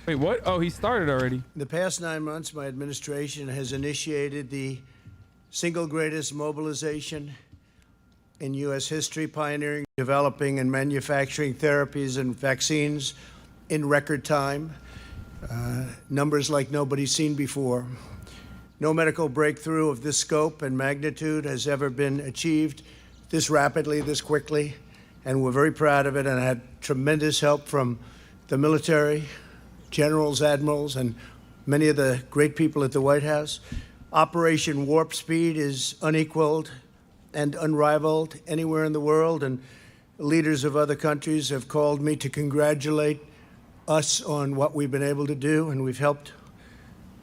Wait, what? Oh, he started already. In the past 9 months, my administration has initiated the single greatest mobilization in U.S. history, pioneering, developing, and manufacturing therapies and vaccines in record time. Numbers like nobody's seen before. No medical breakthrough of this scope and magnitude has ever been achieved this rapidly, this quickly, and we're very proud of it, and I had tremendous help from the military, generals, admirals, and many of the great people at the White House. Operation Warp Speed is unequaled and unrivaled anywhere in the world, and leaders of other countries have called me to congratulate us on what we've been able to do, and we've helped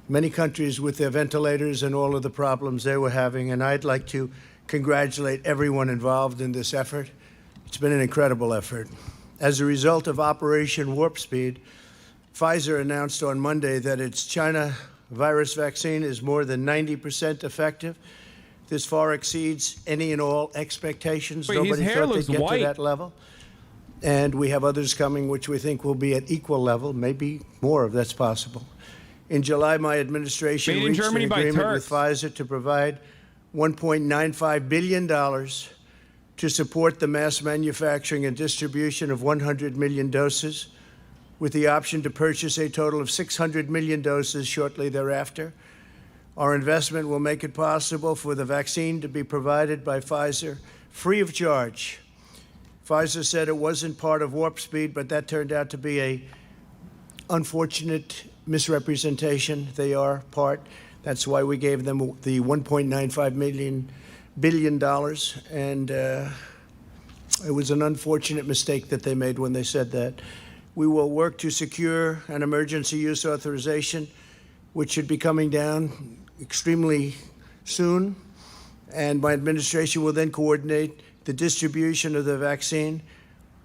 many countries with their ventilators and all of the problems they were having, and I'd like to congratulate everyone involved in this effort. It's been an incredible effort. As a result of Operation Warp Speed, Pfizer announced on Monday that its China virus vaccine is more than 90% effective. This far exceeds any and all expectations. Wait, Nobody his hair thought looks they'd get white. to that level. And we have others coming which we think will be at equal level, maybe more if that's possible. In July, my administration Made in reached Germany an by agreement with Turks. Pfizer to provide $1.95 billion to support the mass manufacturing and distribution of 100 million doses, with the option to purchase a total of 600 million doses shortly thereafter. Our investment will make it possible for the vaccine to be provided by Pfizer free of charge. Pfizer said it wasn't part of Warp Speed, but that turned out to be an unfortunate misrepresentation. They are part. That's why we gave them the $1.95 billion, and it was an unfortunate mistake that they made when they said that. We will work to secure an emergency use authorization, which should be coming down extremely soon, and my administration will then coordinate the distribution of the vaccine,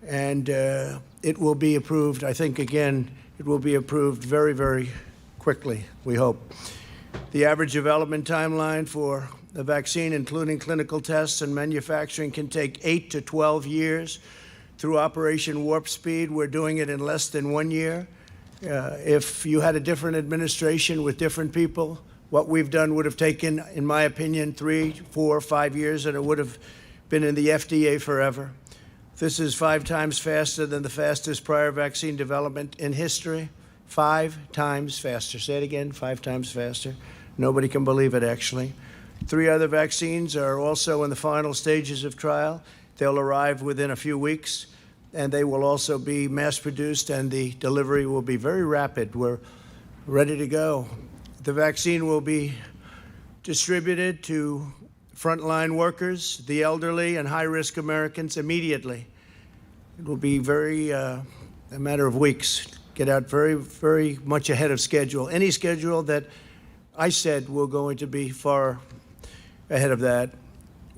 and it will be approved. I think, again, it will be approved very, very quickly, we hope. The average development timeline for the vaccine, including clinical tests and manufacturing, can take 8 to 12 years. Through Operation Warp Speed, we're doing it in less than 1 year. If you had a different administration with different people, what we've done would have taken, in my opinion, 3, 4, 5 years, and it would have been in the FDA forever. This is 5 times faster than the fastest prior vaccine development in history. 5 times faster. Say it again, 5 times faster. Nobody can believe it, actually. 3 other vaccines are also in the final stages of trial. They'll arrive within a few weeks, and they will also be mass-produced, and the delivery will be very rapid. We're ready to go. The vaccine will be distributed to frontline workers, the elderly, and high-risk Americans immediately. It will be a matter of weeks. Get out very, very much ahead of schedule. Any schedule that I said we're going to be far ahead of that.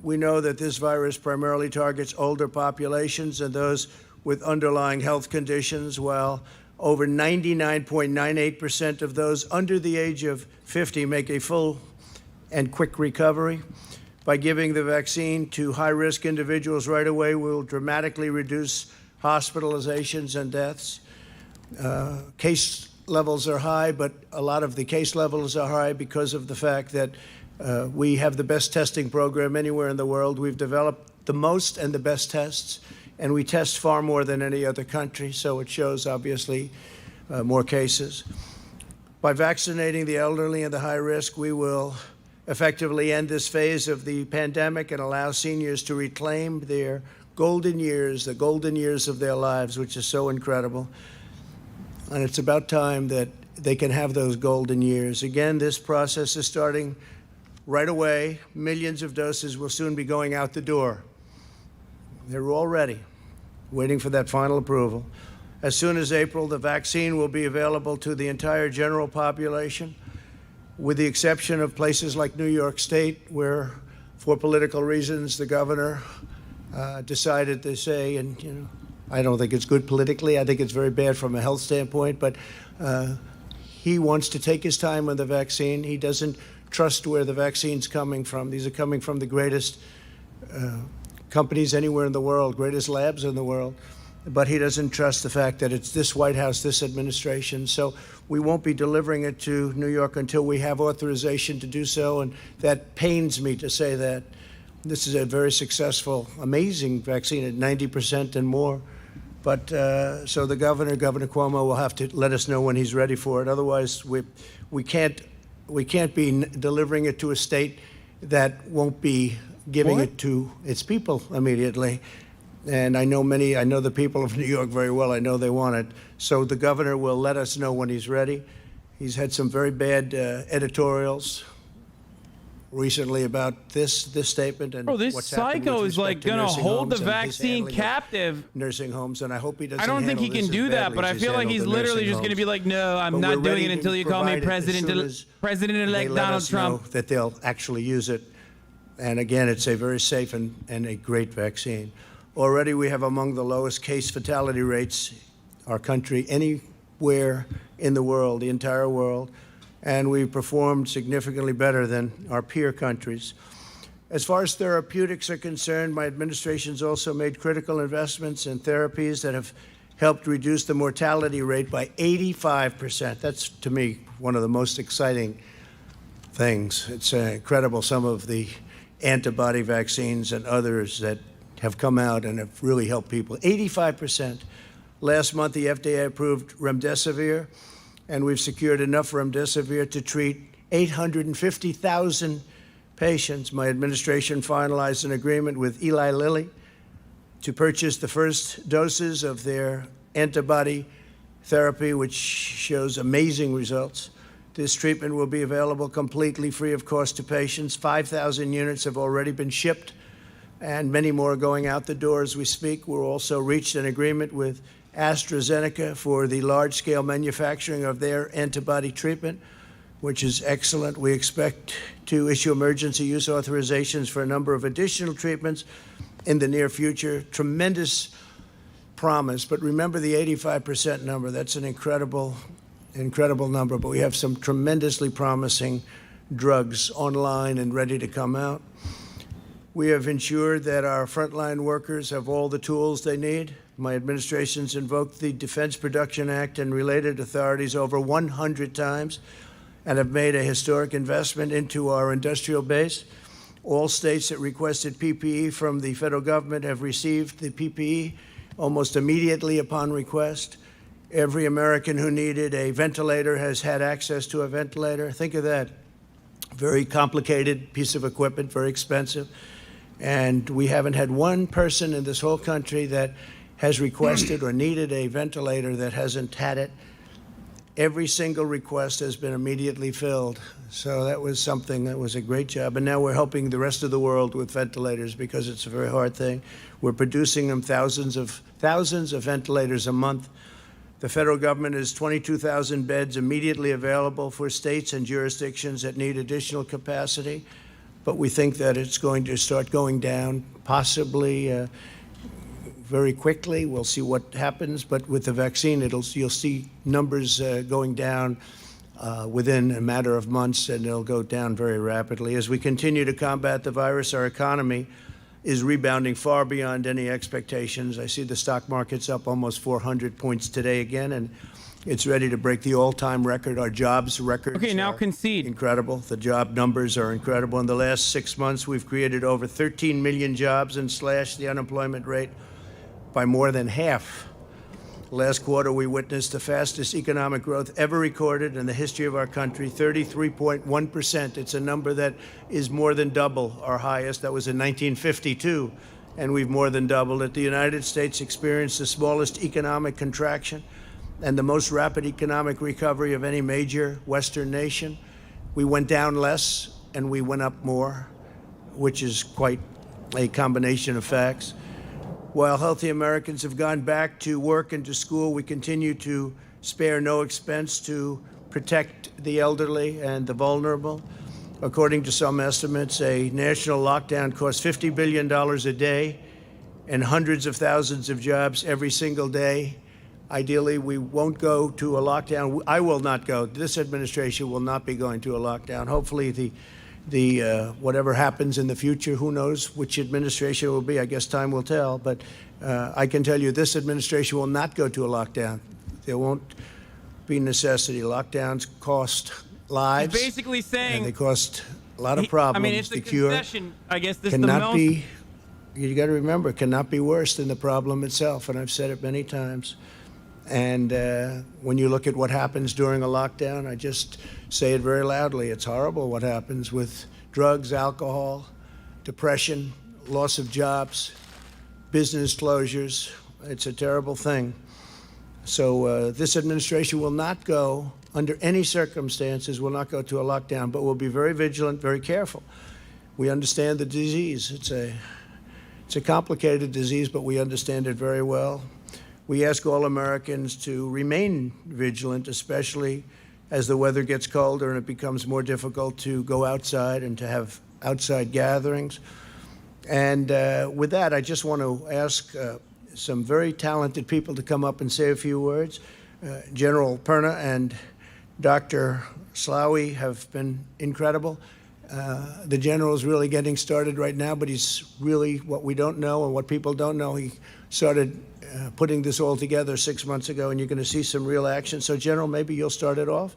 We know that this virus primarily targets older populations and those with underlying health conditions, while over 99.98% of those under the age of 50 make a full and quick recovery. By giving the vaccine to high-risk individuals right away, we will dramatically reduce hospitalizations and deaths. Case levels are high, but a lot of the case levels are high because of the fact that we have the best testing program anywhere in the world. We've developed the most and the best tests, and we test far more than any other country, so it shows, obviously, more cases. By vaccinating the elderly and the high risk, we will effectively end this phase of the pandemic and allow seniors to reclaim their golden years, the golden years of their lives, which is so incredible. And it's about time that they can have those golden years. Again, this process is starting right away. Millions of doses will soon be going out the door. They're all ready, waiting for that final approval. As soon as April, the vaccine will be available to the entire general population, with the exception of places like New York State, where, for political reasons, the governor decided to say, and I don't think it's good politically. I think it's very bad from a health standpoint, but he wants to take his time on the vaccine. He doesn't trust where the vaccine's coming from. These are coming from the greatest companies anywhere in the world, greatest labs in the world. but he doesn't trust the fact that it's this White House, this administration. So we won't be delivering it to New York until we have authorization to do so, and that pains me to say that. This is a very successful, amazing vaccine at 90% and more. But so the Governor Cuomo, will have to let us know when he's ready for it. Otherwise, we can't be delivering it to a state that won't be giving it to its people immediately. And I know the people of New York very well. I know they want it. So the governor will let us know when he's ready. He's had some very bad editorials recently about this statement and this what's happened with psycho is like respect to gonna nursing hold the homes and his vaccine handling of captive. Nursing homes, and I hope he doesn't. I don't think he handle can this do as that, badly but as I feel like handled he's the literally nursing just going to homes. be like, no, I'm But not we're doing ready it to until you call me provide it as soon as President-elect they let Donald us Trump. know that they'll actually use it. And again, it's a very safe and a great vaccine. Already we have among the lowest case fatality rates, our country, anywhere in the world, the entire world, and we've performed significantly better than our peer countries. As far as therapeutics are concerned, my administration's also made critical investments in therapies that have helped reduce the mortality rate by 85%. That's, to me, one of the most exciting things. It's incredible, some of the antibody vaccines and others that have come out and have really helped people. 85%. Last month, the FDA approved remdesivir, and we've secured enough remdesivir to treat 850,000 patients. My administration finalized an agreement with Eli Lilly to purchase the first doses of their antibody therapy, which shows amazing results. This treatment will be available completely free of cost to patients. 5,000 units have already been shipped, and many more are going out the door as we speak. We've also reached an agreement with AstraZeneca for the large-scale manufacturing of their antibody treatment, which is excellent. We expect to issue emergency use authorizations for a number of additional treatments in the near future. Tremendous promise, but remember the 85% number. That's an incredible number, but we have some tremendously promising drugs online and ready to come out. We have ensured that our frontline workers have all the tools they need. My administration's invoked the Defense Production Act and related authorities over 100 times and have made a historic investment into our industrial base. All states that requested PPE from the federal government have received the PPE almost immediately upon request. Every American who needed a ventilator has had access to a ventilator. Think of that. Very complicated piece of equipment, very expensive. And we haven't had one person in this whole country that has requested or needed a ventilator that hasn't had it. Every single request has been immediately filled. So that was something that was a great job. And now we're helping the rest of the world with ventilators because it's a very hard thing. We're producing them thousands of ventilators a month. The federal government has 22,000 beds immediately available for states and jurisdictions that need additional capacity. But we think that it's going to start going down, possibly very quickly. We'll see what happens. But with the vaccine, you'll see numbers going down within a matter of months, and they'll go down very rapidly. As we continue to combat the virus, our economy is rebounding far beyond any expectations. I see the stock market's up almost 400 points today again, and it's ready to break the all-time record. Our jobs records now concede. Incredible. The job numbers are incredible. In the last 6 months, we've created over 13 million jobs and slashed the unemployment rate by more than half. Last quarter, we witnessed the fastest economic growth ever recorded in the history of our country, 33.1%. It's a number that is more than double our highest. That was in 1952, and we've more than doubled it. The United States experienced the smallest economic contraction and the most rapid economic recovery of any major Western nation. We went down less and we went up more, which is quite a combination of facts. While healthy Americans have gone back to work and to school, we continue to spare no expense to protect the elderly and the vulnerable. According to some estimates, a national lockdown costs $50 billion a day and hundreds of thousands of jobs every single day. Ideally, we won't go to a lockdown. I will not go. This administration will not be going to a lockdown. Hopefully, the whatever happens in the future, who knows which administration it will be. I guess time will tell. But I can tell you this administration will not go to a lockdown. There won't be necessity. Lockdowns cost lives. He's basically saying, and they cost a lot of problems. I mean, it's a concession. I guess this cannot be. You got to remember, it cannot be worse than the problem itself. And I've said it many times. And when you look at what happens during a lockdown, I just say it very loudly. It's horrible what happens with drugs, alcohol, depression, loss of jobs, business closures. It's a terrible thing. So this administration will not go, under any circumstances, will not go to a lockdown, but will be very vigilant, very careful. We understand the disease. It's a complicated disease, but we understand it very well. We ask all Americans to remain vigilant, especially as the weather gets colder and it becomes more difficult to go outside and to have outside gatherings. And with that, I just want to ask some very talented people to come up and say a few words. General Perna and Dr. Slawi have been incredible. The general is really getting started right now, but he's really, what we don't know and what people don't know, he started putting this all together 6 months ago, and you're going to see some real action. So, General, maybe you'll start it off,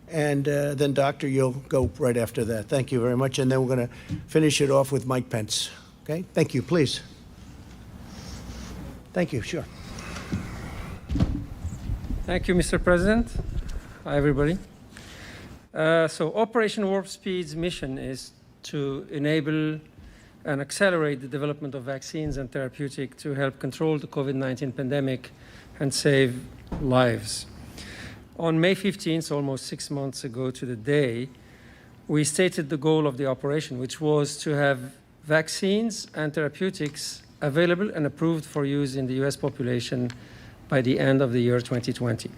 and then, Doctor, you'll go right after that. Thank you very much, and then we're going to finish it off with Mike Pence. Okay? Thank you, please. Thank you, sure. Thank you, Mr. President. Hi, everybody. So Operation Warp Speed's mission is to enable and accelerate the development of vaccines and therapeutics to help control the COVID-19 pandemic and save lives. On May 15th, almost 6 months ago to the day, we stated the goal of the operation, which was to have vaccines and therapeutics available and approved for use in the US population by the end of the year 2020.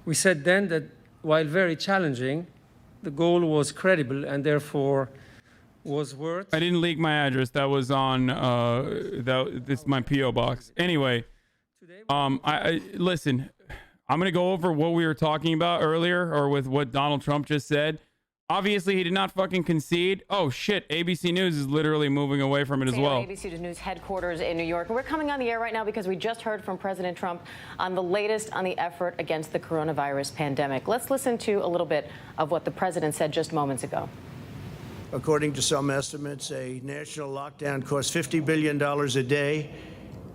We said then that while very challenging, the goal was credible and therefore was worth. I didn't leak my address. That was on this is my PO box. Anyway, listen, I'm gonna go over what we were talking about earlier, or with what Donald Trump just said. Obviously, he did not fucking concede. Oh shit, ABC News is literally moving away from it as well. ABC News headquarters in New York. We're coming on the air right now because we just heard from President Trump on the latest on the effort against the coronavirus pandemic. Let's listen to a little bit of what the president said just moments ago. According to some estimates, a national lockdown costs $50 billion a day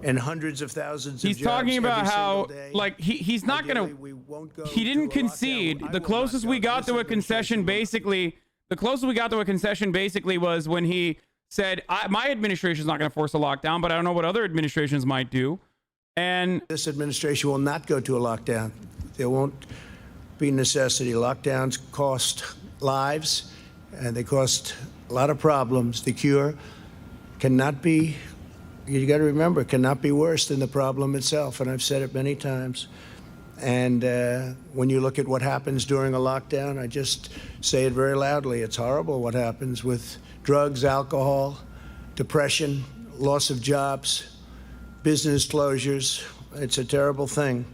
and hundreds of thousands of jobs. He's talking about how, day. like, he's not going to, he didn't concede. The closest we got to a concession basically, was when he said, my administration's not going to force a lockdown, but I don't know what other administrations might do. And this administration will not go to a lockdown. There won't be necessity. Lockdowns cost lives, and they cost a lot of problems. The cure cannot be, you got to remember, it cannot be worse than the problem itself. And I've said it many times. And when you look at what happens during a lockdown, I just say it very loudly. It's horrible what happens with drugs, alcohol, depression, loss of jobs, business closures. It's a terrible thing.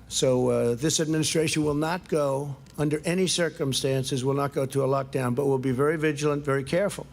So this administration will not go, under any circumstances, will not go to a lockdown, but will be very vigilant, very careful.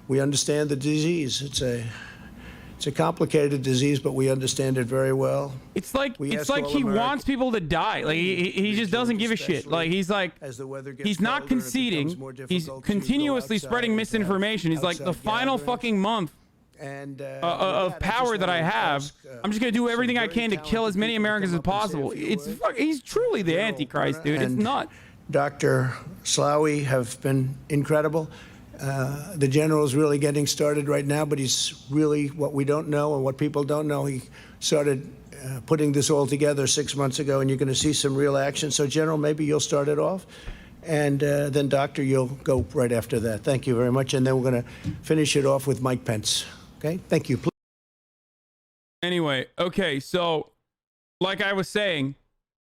We understand the disease. It's a complicated disease, but we understand it very well. It's like he wants people to die. Like he just doesn't give a shit. Like he's not conceding. He's continuously spreading misinformation. He's like, the final fucking month of power that I have, I'm just gonna do everything I can to kill as many Americans as possible. He's truly the Antichrist, dude. It's not. Dr. Slawi have been incredible. The general is really getting started right now, but he's really, what we don't know and what people don't know, he started putting this all together 6 months ago, and you're going to see some real action. So, General, maybe you'll start it off, and then, Doctor, you'll go right after that. Thank you very much, and then we're going to finish it off with Mike Pence. Okay? Thank you. Anyway, okay, so like I was saying,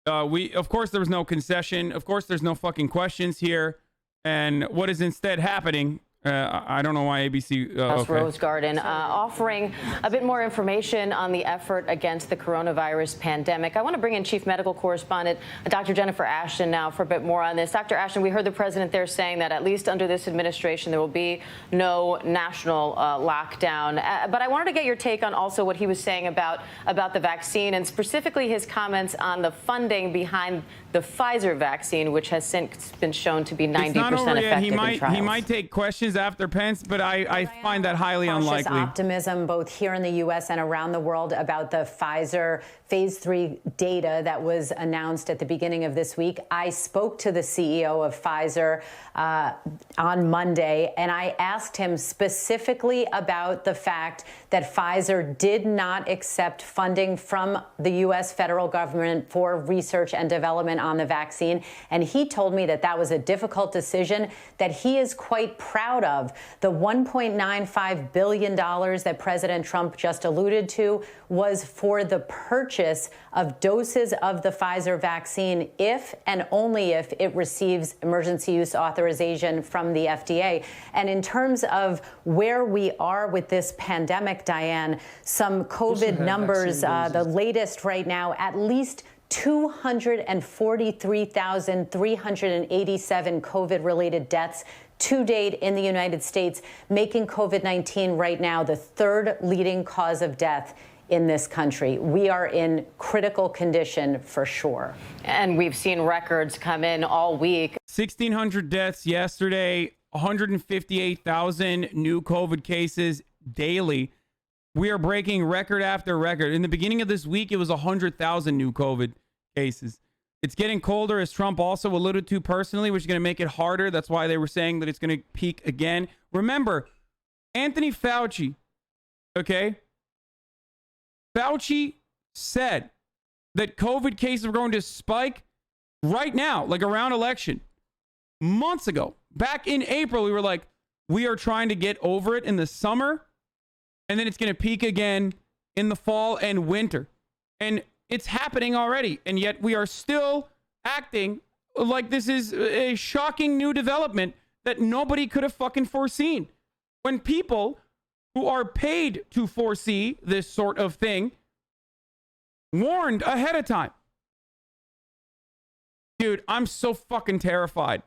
of course there was no concession. Of course there's no fucking questions here. And what is instead happening, I don't know why ABC. Okay. Rose Garden, offering a bit more information on the effort against the coronavirus pandemic. I want to bring in Chief Medical Correspondent Dr. Jennifer Ashton now for a bit more on this. Dr. Ashton, we heard the president there saying that at least under this administration there will be no national lockdown. But I wanted to get your take on also what he was saying about the vaccine and specifically his comments on the funding behind the Pfizer vaccine, which has since been shown to be 90% effective in trials. He might take questions after Pence, but I find that highly unlikely. Optimism both here in the U.S. and around the world about the Pfizer phase 3 data that was announced at the beginning of this week. I spoke to the CEO of Pfizer on Monday, and I asked him specifically about the fact that Pfizer did not accept funding from the U.S. federal government for research and development on the vaccine. And he told me that that was a difficult decision that he is quite proud of. The $1.95 billion that President Trump just alluded to was for the purchase of doses of the Pfizer vaccine if and only if it receives emergency use authorization from the FDA. And in terms of where we are with this pandemic, Diane, some COVID numbers, the latest right now, at least 243,387 COVID-related deaths to date in the United States, making COVID-19 right now the third leading cause of death in this country. We are in critical condition for sure. And we've seen records come in all week. 1,600 deaths yesterday, 158,000 new COVID cases daily. We are breaking record after record. In the beginning of this week, it was 100,000 new COVID cases. It's getting colder, as Trump also alluded to personally, which is going to make it harder. That's why they were saying that it's going to peak again. Remember, Anthony Fauci, okay? Fauci said that COVID cases were going to spike right now, like around election. Months ago, back in April, we were like, we are trying to get over it in the summer, and then it's going to peak again in the fall and winter. And it's happening already. And yet we are still acting like this is a shocking new development that nobody could have fucking foreseen. When people who are paid to foresee this sort of thing warned ahead of time. Dude, I'm so fucking terrified.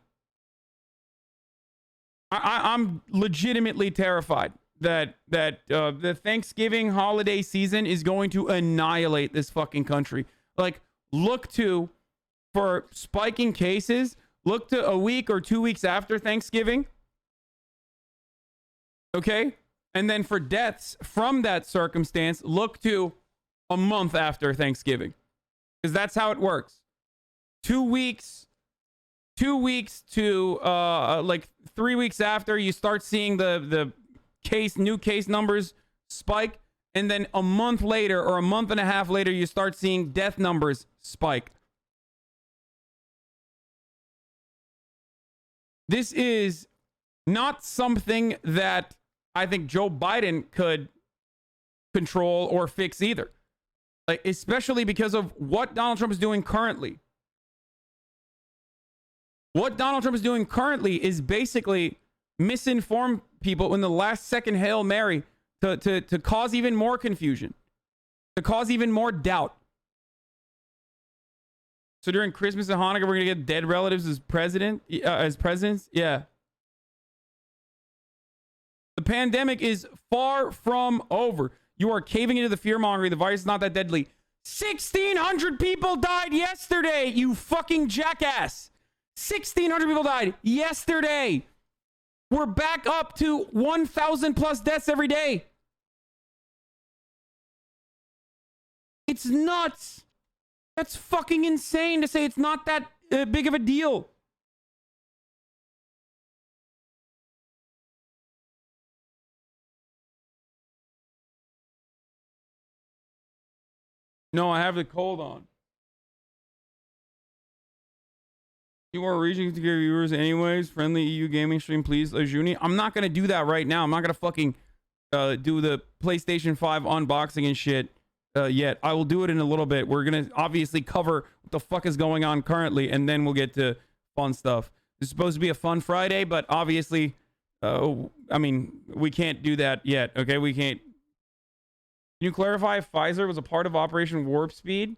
I'm legitimately terrified that the Thanksgiving holiday season is going to annihilate this fucking country. Like, for spiking cases, look to a week or 2 weeks after Thanksgiving. Okay? And then for deaths from that circumstance, look to a month after Thanksgiving. Because that's how it works. 2 weeks to like 3 weeks after, you start seeing the new case numbers spike, and then a month later or a month and a half later, you start seeing death numbers spike. This is not something that I think Joe Biden could control or fix either. Like, especially because of what Donald Trump is doing currently. What Donald Trump is doing currently is basically misinform people in the last second Hail Mary to cause even more confusion, to cause even more doubt. So during Christmas and Hanukkah, we're going to get dead relatives as presidents? Yeah. The pandemic is far from over. You are caving into the fear-mongering. The virus is not that deadly. 1,600 people died yesterday, you fucking jackass. 1,600 people died yesterday. We're back up to 1,000 plus deaths every day. It's nuts. That's fucking insane to say it's not that big of a deal. No, I have the cold on. You are reaching to your viewers anyways. Friendly EU gaming stream, please. Ajuni. I'm not going to do that right now. I'm not going to fucking do the PlayStation 5 unboxing and shit yet. I will do it in a little bit. We're going to obviously cover what the fuck is going on currently, and then we'll get to fun stuff. This is supposed to be a fun Friday, but obviously I mean, we can't do that yet. Okay, we can't. Can you clarify if Pfizer was a part of Operation Warp Speed?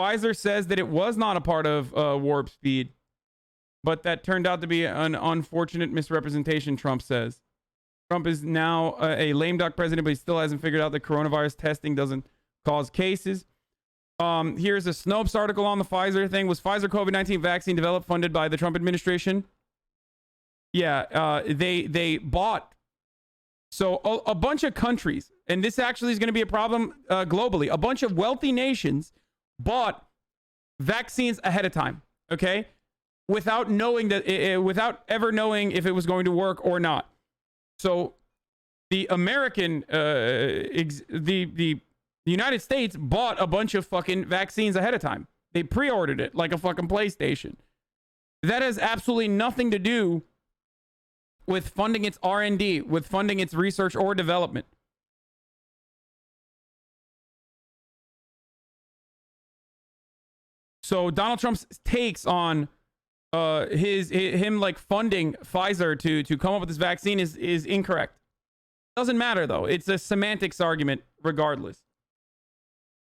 Pfizer says that it was not a part of Warp Speed, but that turned out to be an unfortunate misrepresentation, Trump says. Trump is now a lame duck president, but he still hasn't figured out that coronavirus testing doesn't cause cases. Here's a Snopes article on the Pfizer thing. Was Pfizer COVID-19 vaccine developed, funded by the Trump administration? Yeah, they bought. So a bunch of countries, and this actually is going to be a problem globally. A bunch of wealthy nations bought vaccines ahead of time, okay? Without knowing that, without ever knowing if it was going to work or not. So the American, the United States bought a bunch of fucking vaccines ahead of time. They pre-ordered it like a fucking PlayStation. That has absolutely nothing to do with funding its R&D, with funding its research or development. So Donald Trump's takes on him like funding Pfizer to come up with this vaccine is incorrect. Doesn't matter though. It's a semantics argument regardless.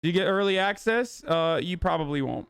Do you get early access? You probably won't.